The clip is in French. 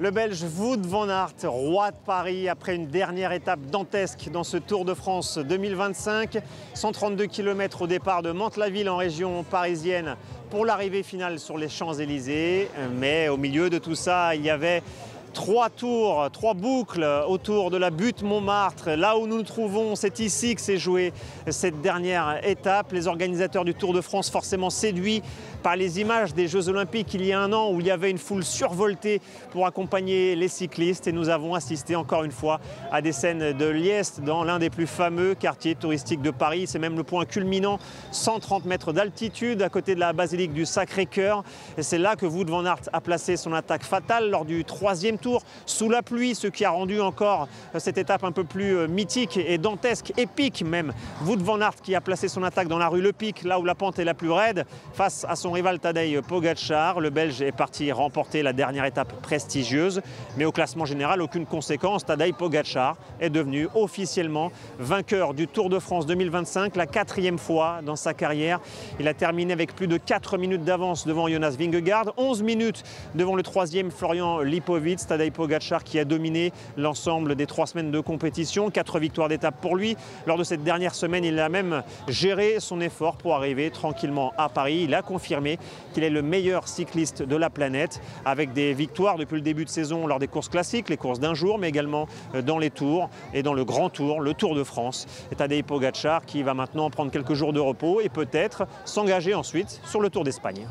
Le Belge Wout van Aert, roi de Paris, après une dernière étape dantesque dans ce Tour de France 2025. 132 km au départ de Mantes-la-Ville en région parisienne pour l'arrivée finale sur les Champs-Élysées. Mais au milieu de tout ça, il y avait 3 tours, 3 boucles autour de la butte Montmartre. Là où nous nous trouvons, c'est ici que s'est jouée cette dernière étape. Les organisateurs du Tour de France, forcément séduits par les images des Jeux Olympiques il y a un an, où il y avait une foule survoltée pour accompagner les cyclistes. Et nous avons assisté encore une fois à des scènes de liesse dans l'un des plus fameux quartiers touristiques de Paris. C'est même le point culminant, 130 mètres d'altitude à côté de la basilique du Sacré-Cœur. Et c'est là que Wout van Aert a placé son attaque fatale lors du 3e tour, sous la pluie, ce qui a rendu encore cette étape un peu plus mythique et dantesque, épique même. Wout van Aert qui a placé son attaque dans la rue Le Pic, là où la pente est la plus raide, face à son rival Tadej Pogačar. Le Belge est parti remporter la dernière étape prestigieuse, mais au classement général, aucune conséquence. Tadej Pogačar est devenu officiellement vainqueur du Tour de France 2025, la 4e fois dans sa carrière. Il a terminé avec plus de 4 minutes d'avance devant Jonas Vingegaard, 11 minutes devant le 3e Florian Lipowitz. Tadej Pogačar qui a dominé l'ensemble des 3 semaines de compétition, 4 victoires d'étape pour lui. Lors de cette dernière semaine, il a même géré son effort pour arriver tranquillement à Paris. Il a confirmé qu'il est le meilleur cycliste de la planète, avec des victoires depuis le début de saison lors des courses classiques, les courses d'un jour, mais également dans les tours et dans le grand tour, le Tour de France. Et Tadej Pogačar qui va maintenant prendre quelques jours de repos et peut-être s'engager ensuite sur le Tour d'Espagne.